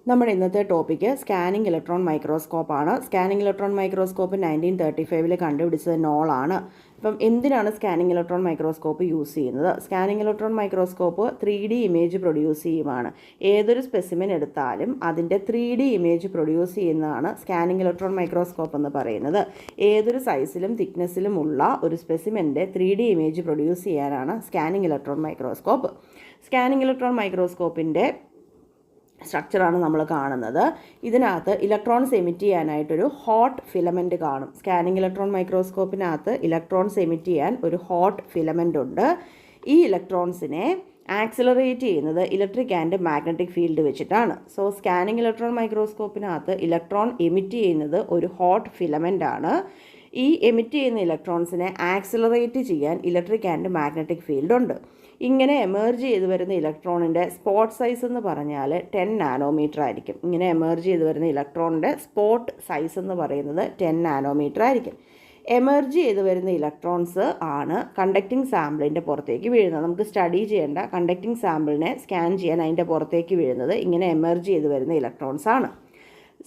നമ്മുടെ ഇന്നത്തെ topic scanning electron മൈക്രോസ്കോപ്പാണ്. സ്കാനിങ് ഇലക്ട്രോൺ മൈക്രോസ്കോപ്പ് 1935 കണ്ടുപിടിച്ചത് നോളാണ്. അപ്പം എന്തിനാണ് സ്കാനിങ് ഇലക്ട്രോൺ മൈക്രോസ്കോപ്പ് യൂസ് ചെയ്യുന്നത്? Scanning electron microscope 3D image produce ചെയ്യുമാണ്. ഏതൊരു സ്പെസിമെൻ എടുത്താലും അതിൻ്റെ 3D ഇമേജ് പ്രൊഡ്യൂസ് ചെയ്യുന്നതാണ് സ്കാനിങ് ഇലക്ട്രോൺ മൈക്രോസ്കോപ്പ് എന്ന് പറയുന്നത്. ഏതൊരു സൈസിലും തിക്നെസ്സിലും ഉള്ള ഒരു സ്പെസിമെൻ്റെ 3D ഇമേജ് പ്രൊഡ്യൂസ് ചെയ്യാനാണ് scanning electron microscope. Scanning electron മൈക്രോസ്കോപ്പിൻ്റെ സ്ട്രക്ചറാണ് നമ്മൾ കാണുന്നത്. ഇതിനകത്ത് ഇലക്ട്രോൺസ് എമിറ്റ് ചെയ്യാനായിട്ടൊരു ഹോട്ട് ഫിലമെൻറ്റ് കാണും. സ്കാനിങ് ഇലക്ട്രോൺ മൈക്രോസ്കോപ്പിനകത്ത് ഇലക്ട്രോൺസ് എമിറ്റ് ചെയ്യാൻ ഒരു ഹോട്ട് ഫിലമെൻ്റ് ഉണ്ട്. ഈ ഇലക്ട്രോൺസിനെ ആക്സിലറേറ്റ് ചെയ്യുന്നത് ഇലക്ട്രിക് ആൻഡ് മാഗ്നറ്റിക് ഫീൽഡ് വെച്ചിട്ടാണ്. സോ സ്കാനിങ് ഇലക്ട്രോൺ മൈക്രോസ്കോപ്പിനകത്ത് ഇലക്ട്രോൺ എമിറ്റ് ചെയ്യുന്നത് ഒരു ഹോട്ട് ഫിലമെൻ്റ് ആണ്. ഈ എമിറ്റ് ചെയ്യുന്ന ഇലക്ട്രോൺസിനെ ആക്സിലറേറ്റ് ചെയ്യാൻ ഇലക്ട്രിക് ആൻഡ് മാഗ്നറ്റിക് ഫീൽഡ് ഉണ്ട്. ഇങ്ങനെ എമേർജ് ചെയ്ത് വരുന്ന ഇലക്ട്രോണിൻ്റെ സ്പോട്ട് സൈസ് എന്ന് പറഞ്ഞാൽ 10 നാനോമീറ്റർ ആയിരിക്കും. ഇങ്ങനെ എമേർജ് ചെയ്ത് വരുന്ന ഇലക്ട്രോണിൻ്റെ സ്പോട്ട് സൈസ് എന്ന് പറയുന്നത് 10 നാനോമീറ്റർ ആയിരിക്കും. എമേർജ് ചെയ്ത് വരുന്ന ഇലക്ട്രോൺസ് ആണ് കണ്ടക്റ്റിംഗ് സാമ്പിളിൻ്റെ പുറത്തേക്ക് വീഴുന്നത്. നമുക്ക് സ്റ്റഡി ചെയ്യേണ്ട കണ്ടക്റ്റിംഗ് സാമ്പിളിനെ സ്കാൻ ചെയ്യാൻ അതിൻ്റെ പുറത്തേക്ക് വീഴുന്നത് ഇങ്ങനെ എമേർജ് ചെയ്ത് വരുന്ന ഇലക്ട്രോൺസ് ആണ്.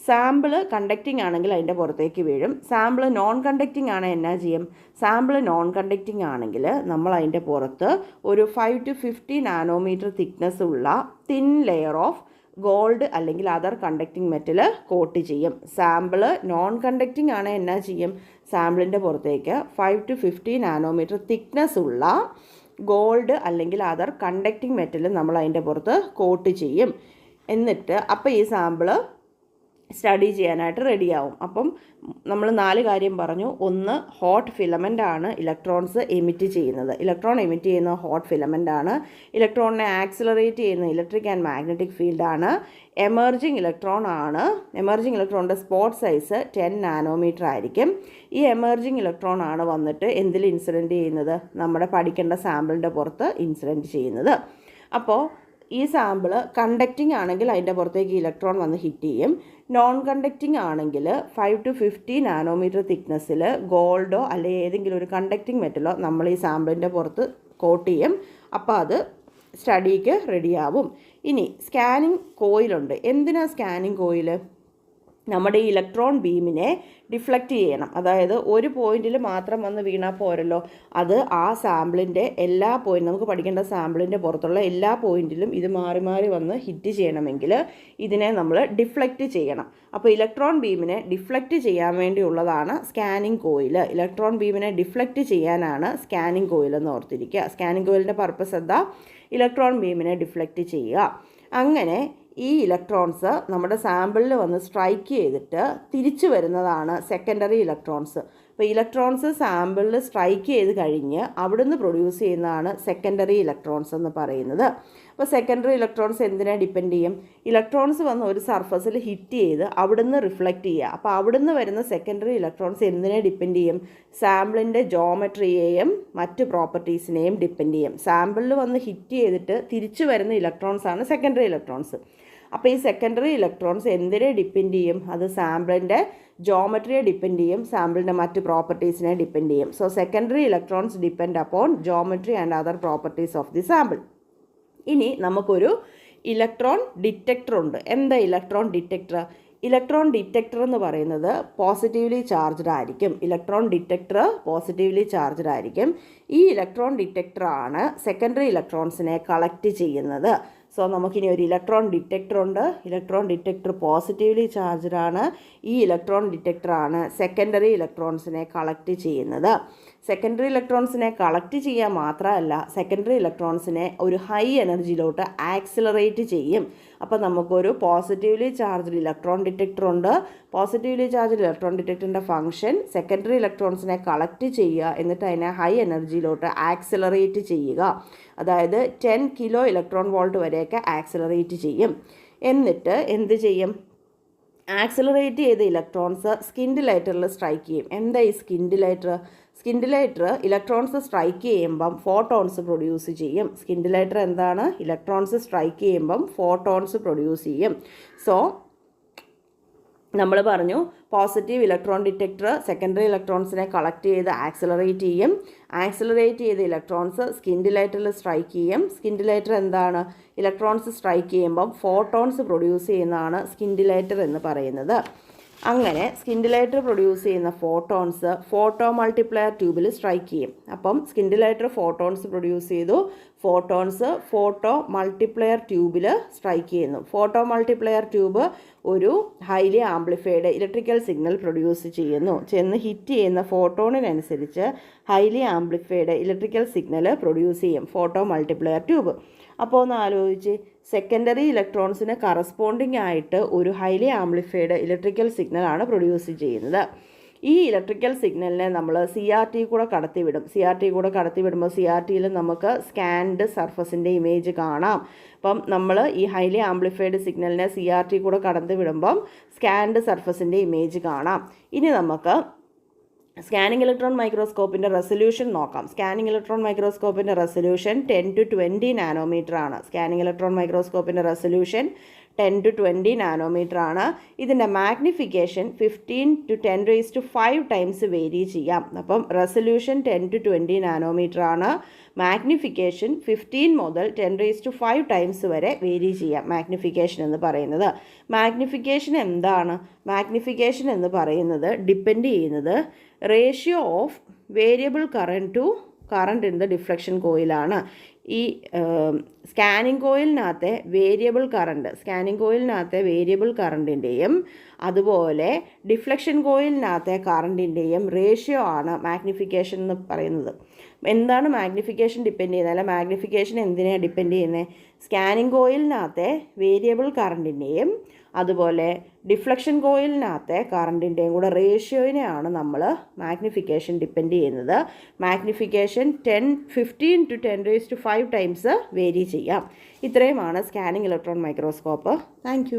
സാമ്പിള് കണ്ടക്റ്റിംഗ് ആണെങ്കിൽ അതിൻ്റെ പുറത്തേക്ക് വീഴും. സാമ്പിള് നോൺ കണ്ടക്റ്റിംഗ് ആണെങ്കിൽ എന്നാ ചെയ്യും? സാമ്പിള് നോൺ കണ്ടക്റ്റിംഗ് ആണെങ്കിൽ നമ്മൾ അതിൻ്റെ പുറത്ത് ഒരു 5 to 50 നാനോമീറ്റർ തിക്നെസ് ഉള്ള തിൻ ലെയർ ഓഫ് ഗോൾഡ് അല്ലെങ്കിൽ അതർ കണ്ടക്റ്റിംഗ് മെറ്റൽ കോട്ട് ചെയ്യും. സാമ്പിള് നോൺ കണ്ടക്റ്റിംഗ് ആണെങ്കിൽ എന്നാ ചെയ്യും? സാമ്പിളിൻ്റെ പുറത്തേക്ക് 5 to 50 നാനോമീറ്റർ തിക്നെസ് ഉള്ള ഗോൾഡ് അല്ലെങ്കിൽ അതർ കണ്ടക്റ്റിംഗ് മെറ്റൽ നമ്മൾ അതിൻ്റെ പുറത്ത് കോട്ട് ചെയ്യും. എന്നിട്ട് അപ്പോൾ ഈ സാമ്പിള് സ്റ്റഡി ചെയ്യാനായിട്ട് റെഡിയാവും. അപ്പം നമ്മൾ 4 കാര്യം പറഞ്ഞു. ഒന്ന്, ഹോട്ട് ഫിലമെൻ്റ് ആണ് ഇലക്ട്രോൺസ് എമിറ്റ് ചെയ്യുന്നത്. ഇലക്ട്രോൺ എമിറ്റ് ചെയ്യുന്ന ഹോട്ട് ഫിലമെൻ്റ് ആണ്. ഇലക്ട്രോണിനെ ആക്സിലറേറ്റ് ചെയ്യുന്ന ഇലക്ട്രിക് ആൻഡ് മാഗ്നറ്റിക് ഫീൽഡാണ്. എമർജിങ് ഇലക്ട്രോൺ ആണ്. എമർജിങ് ഇലക്ട്രോണിൻ്റെ സ്പോട്ട് സൈസ് 10 നാനോമീറ്റർ ആയിരിക്കും. ഈ എമർജിങ് ഇലക്ട്രോൺ ആണ് വന്നിട്ട് എന്തിൽ ഇൻസിഡൻറ്റ് ചെയ്യുന്നത്? നമ്മുടെ പഠിക്കേണ്ട സാമ്പിളിൻ്റെ പുറത്ത് ഇൻസിഡൻറ്റ് ചെയ്യുന്നത്. അപ്പോൾ ഈ സാമ്പിള് കണ്ടക്റ്റിംഗ് ആണെങ്കിൽ അതിൻ്റെ പുറത്തേക്ക് ഇലക്ട്രോൺ വന്ന് ഹിറ്റ് ചെയ്യും. നോൺ കണ്ടക്റ്റിംഗ് ആണെങ്കിൽ 5 to 50 നാനോമീറ്റർ തിക്നെസ്സിൽ ഗോൾഡോ അല്ലെങ്കിൽ ഏതെങ്കിലും ഒരു കണ്ടക്റ്റിംഗ് മെറ്റലോ നമ്മൾ ഈ സാമ്പിളിൻ്റെ പുറത്ത് കോട്ട് ചെയ്യും. അപ്പോൾ അത് സ്റ്റഡിക്ക് റെഡിയാവും. ഇനി സ്കാനിങ് കോയിലുണ്ട്. എന്തിനാണ് സ്കാനിങ് കോയിൽ? നമ്മുടെ ഈ ഇലക്ട്രോൺ ബീമിനെ ഡിഫ്ലക്റ്റ് ചെയ്യണം. അതായത് ഒരു പോയിന്റിൽ മാത്രം വന്ന് വീണാൽ പോരല്ലോ. അത് ആ സാമ്പിളിൻ്റെ എല്ലാ നമുക്ക് പഠിക്കേണ്ട സാമ്പിളിൻ്റെ പുറത്തുള്ള എല്ലാ പോയിന്റിലും ഇത് മാറി മാറി വന്ന് ഹിറ്റ് ചെയ്യണമെങ്കിൽ ഇതിനെ നമ്മൾ ഡിഫ്ലക്റ്റ് ചെയ്യണം. അപ്പോൾ ഇലക്ട്രോൺ ബീമിനെ ഡിഫ്ലക്റ്റ് ചെയ്യാൻ വേണ്ടിയുള്ളതാണ് സ്കാനിങ് കോയിൽ. ഇലക്ട്രോൺ ബീമിനെ ഡിഫ്ലക്റ്റ് ചെയ്യാനാണ് സ്കാനിങ് കോയിൽ എന്ന് ഓർത്തിരിക്കുക. സ്കാനിങ് കോയിലിൻ്റെ പർപ്പസ് എന്താ? ഇലക്ട്രോൺ ബീമിനെ ഡിഫ്ലക്റ്റ് ചെയ്യുക. അങ്ങനെ ഈ ഇലക്ട്രോൺസ് നമ്മുടെ സാമ്പിളിൽ വന്ന് സ്ട്രൈക്ക് ചെയ്തിട്ട് തിരിച്ചു വരുന്നതാണ് സെക്കൻഡറി ഇലക്ട്രോൺസ്. അപ്പോൾ ഇലക്ട്രോൺസ് സാമ്പിളിൽ സ്ട്രൈക്ക് ചെയ്ത് കഴിഞ്ഞ് അവിടുന്ന് പ്രൊഡ്യൂസ് ചെയ്യുന്നതാണ് സെക്കൻഡറി ഇലക്ട്രോൺസ് എന്ന് പറയുന്നത്. അപ്പോൾ സെക്കൻഡറി ഇലക്ട്രോൺസ് എന്തിനെ ഡിപ്പെൻഡ് ചെയ്യും? ഇലക്ട്രോൺസ് വന്ന് ഒരു സർഫസിൽ ഹിറ്റ് ചെയ്ത് അവിടുന്ന് റിഫ്ലക്റ്റ് ചെയ്യുക. അപ്പോൾ അവിടുന്ന് വരുന്ന സെക്കൻഡറി ഇലക്ട്രോൺസ് എന്തിനെ ഡിപ്പെൻഡ് ചെയ്യും? സാമ്പിളിൻ്റെ ജോമെട്രിയെയും മറ്റ് പ്രോപ്പർട്ടീസിനെയും ഡിപ്പെൻഡ് ചെയ്യും. സാമ്പിളിൽ വന്ന് ഹിറ്റ് ചെയ്തിട്ട് തിരിച്ചു വരുന്ന ഇലക്ട്രോൺസാണ് സെക്കൻഡറി ഇലക്ട്രോൺസ്. അപ്പോൾ ഈ സെക്കൻഡറി ഇലക്ട്രോൺസ് എന്തിനെ ഡിപ്പെൻഡ് ചെയ്യും? അത് സാമ്പിളിൻ്റെ ജോമെട്രിയെ ഡിപ്പെൻഡ് ചെയ്യും, സാമ്പിളിൻ്റെ മറ്റ് പ്രോപ്പർട്ടീസിനെ ഡിപ്പെൻഡ് ചെയ്യും. So secondary electrons depend upon geometry and other properties of the sample. ഇനി നമുക്കൊരു ഇലക്ട്രോൺ ഡിറ്റക്ടർ ഉണ്ട്. എന്താ ഇലക്ട്രോൺ ഡിറ്റക്ടർ? ഇലക്ട്രോൺ ഡിറ്റക്ടർ എന്ന് പറയുന്നത് പോസിറ്റീവ്ലി ചാർജ്ഡ് ആയിരിക്കും. ഇലക്ട്രോൺ ഡിറ്റക്ടർ പോസിറ്റീവ്ലി ചാർജ്ഡ് ആയിരിക്കും. ഈ ഇലക്ട്രോൺ ഡിറ്റക്ടറാണ് സെക്കൻഡറി ഇലക്ട്രോൺസിനെ കളക്ട് ചെയ്യുന്നത്. സോ നമുക്കിനി ഒരു ഇലക്ട്രോൺ ഡിറ്റക്ടർ ഉണ്ട്. ഇലക്ട്രോൺ ഡിറ്റക്ടർ പോസിറ്റീവ്ലി ചാർജ്ഡ് ആണ്. ഈ ഇലക്ട്രോൺ ഡിറ്റക്ടറാണ് സെക്കൻഡറി ഇലക്ട്രോൺസിനെ കളക്ട് ചെയ്യുന്നത്. സെക്കൻഡറി ഇലക്ട്രോൺസിനെ കളക്ട് ചെയ്യുക മാത്രമല്ല, സെക്കൻഡറി ഇലക്ട്രോൺസിനെ ഒരു ഹൈ എനർജിയിലോട്ട് ആക്സിലറേറ്റ് ചെയ്യും. അപ്പോൾ നമുക്കൊരു പോസിറ്റീവ്ലി ചാർജ്ഡ് ഇലക്ട്രോൺ ഡിറ്റക്ടർ ഉണ്ട്. പോസിറ്റീവ്ലി ചാർജ്ഡ് ഇലക്ട്രോൺ ഡിറ്റക്ടറിൻ്റെ ഫംഗ്ഷൻ സെക്കൻഡറി ഇലക്ട്രോൺസിനെ കളക്ട് ചെയ്യുക, എന്നിട്ട് അതിനെ ഹൈ എനർജിയിലോട്ട് ആക്സിലറേറ്റ് ചെയ്യുക. അതായത് 10 കിലോ ഇലക്ട്രോൺ വോൾട്ട് വരെയൊക്കെ ആക്സിലറേറ്റ് ചെയ്യും. എന്നിട്ട് എന്ത് ചെയ്യും? ആക്സിലറേറ്റ് ചെയ്ത ഇലക്ട്രോൺസ് സ്കിൻഡിലൈറ്ററിൽ സ്ട്രൈക്ക് ചെയ്യും. എന്താ ഈ സ്കിൻഡിലൈറ്റർ? സ്കിൻഡിലൈറ്റർ ഇലക്ട്രോൺസ് സ്ട്രൈക്ക് ചെയ്യുമ്പം ഫോട്ടോൺസ് പ്രൊഡ്യൂസ് ചെയ്യും. സ്കിൻഡിലൈറ്റർ എന്താണ്? ഇലക്ട്രോൺസ് സ്ട്രൈക്ക് ചെയ്യുമ്പം ഫോട്ടോൺസ് പ്രൊഡ്യൂസ് ചെയ്യും. സോ നമ്മൾ പറഞ്ഞു പോസിറ്റീവ് ഇലക്ട്രോൺ ഡിറ്റക്ടർ സെക്കൻഡറി ഇലക്ട്രോൺസിനെ കളക്ട് ചെയ്ത് ആക്സിലറേറ്റ് ചെയ്യും. ആക്സിലറേറ്റ് ചെയ്ത ഇലക്ട്രോൺസ് സ്കിൻ ഡിലൈറ്ററിൽ സ്ട്രൈക്ക് ചെയ്യും. സ്കിൻ ഡിലൈറ്റർ എന്താണ്? ഇലക്ട്രോൺസ് സ്ട്രൈക്ക് ചെയ്യുമ്പം ഫോട്ടോൺസ് പ്രൊഡ്യൂസ് ചെയ്യുന്നതാണ് സ്കിൻ ഡിലൈറ്റർ എന്ന് പറയുന്നത്. അങ്ങനെ സ്കിൻ ഡിലൈറ്റർ പ്രൊഡ്യൂസ് ചെയ്യുന്ന ഫോട്ടോൺസ് ഫോട്ടോ മൾട്ടിപ്ലയർ ട്യൂബിൽ സ്ട്രൈക്ക് ചെയ്യും. അപ്പം സ്കിൻ ഡിലൈറ്റർ ഫോട്ടോൺസ് പ്രൊഡ്യൂസ് ചെയ്തു. ഫോട്ടോൺസ് ഫോട്ടോ മൾട്ടിപ്ലയർ ട്യൂബിൽ സ്ട്രൈക്ക് ചെയ്യുന്നു. ഫോട്ടോ മൾട്ടിപ്ലയർ ട്യൂബ് ഒരു highly amplified electrical signal produce ചെയ്യുന്നു. ചെന്ന് ഹിറ്റ് ചെയ്യുന്ന ഫോട്ടോണിനനുസരിച്ച് highly amplified electrical signal produce ചെയ്യും ഫോട്ടോ മൾട്ടിപ്ലയർ ട്യൂബ്. അപ്പോൾ ഒന്ന് ആലോചിച്ച്, സെക്കൻഡറി ഇലക്ട്രോൺസിന് കറസ്പോണ്ടിങ് ആയിട്ട് ഒരു ഹൈലി ആംപ്ലിഫൈഡ് ഇലക്ട്രിക്കൽ സിഗ്നലാണ് പ്രൊഡ്യൂസ് ചെയ്യുന്നത്. ഈ ഇലക്ട്രിക്കൽ സിഗ്നലിനെ നമ്മൾ CRT കൂടെ കടത്തിവിടും. CRT കൂടെ കടത്തിവിടുമ്പോൾ CRTയിൽ നമുക്ക് സ്കാൻഡ് സർഫസിൻ്റെ ഇമേജ് കാണാം. അപ്പം നമ്മൾ ഈ ഹൈലി ആംപ്ലിഫൈഡ് സിഗ്നലിനെ CRT കൂടെ കടത്തിവിടുമ്പം സ്കാൻഡ് സർഫസിൻ്റെ ഇമേജ് കാണാം. ഇനി നമുക്ക് സ്കാനിങ് ഇലക്ട്രോൺ മൈക്രോസ്കോപ്പിൻ്റെ റെസൊല്യൂഷൻ നോക്കാം. സ്കാനിങ് ഇലക്ട്രോൺ മൈക്രോസ്കോപ്പിൻ്റെ റെസൊല്യൂഷൻ 10 to 20 നാനോമീറ്റർ ആണ്. സ്കാനിങ് ഇലക്ട്രോൺ മൈക്രോസ്കോപ്പിൻ്റെ റെസൊല്യൂഷൻ 10 to 20 നാനോമീറ്റർ ആണ്. ഇതിൻ്റെ മാഗ്നിഫിക്കേഷൻ 15 to 10⁵ ടൈംസ് വേരി ചെയ്യാം. അപ്പം റെസൊല്യൂഷൻ 10 to 20 നാനോമീറ്റർ ആണ്. മാഗ്നിഫിക്കേഷൻ 15 മുതൽ 10⁵ ടൈംസ് വരെ വേരി ചെയ്യാം. മാഗ്നിഫിക്കേഷൻ എന്ന് പറയുന്നത്, മാഗ്നിഫിക്കേഷൻ എന്താണ്? മാഗ്നിഫിക്കേഷൻ എന്ന് പറയുന്നത് ഡിപ്പെൻഡ് ചെയ്യുന്നത് ratio of variable current to current in the deflection കോയിലാണ്. ഈ സ്കാനിങ് കോയിലിനകത്തെ വേരിയബിൾ കറണ്ടിൻ്റെയും അതുപോലെ ഡിഫ്ലക്ഷൻ കോയിലിനകത്തെ കറണ്ടിൻ്റെയും റേഷ്യോ ആണ് മാഗ്നിഫിക്കേഷൻ എന്ന് പറയുന്നത്. എന്താണ് മാഗ്നിഫിക്കേഷൻ ഡിപ്പെൻഡ് ചെയ്യുന്നത്? അല്ല, മാഗ്നിഫിക്കേഷൻ എന്തിനെയാണ് ഡിപ്പെൻഡ് ചെയ്യുന്നത്? സ്കാനിങ് കോയിലിനകത്തെ വേരിയബിൾ കറണ്ടിൻ്റെയും അതുപോലെ ഡിഫ്ലക്ഷൻ കോയിലിനകത്തെ കറണ്ടിൻ്റെയും കൂടെ റേഷ്യോയിനെയാണ് നമ്മൾ മാഗ്നിഫിക്കേഷൻ ഡിപ്പെൻഡ് ചെയ്യുന്നത്. മാഗ്നിഫിക്കേഷൻ 15 to 10⁵ ടൈംസ് വേരി ചെയ്യാം. ഇത്രയുമാണ് സ്കാനിങ് ഇലക്ട്രോൺ മൈക്രോസ്കോപ്പ്. താങ്ക്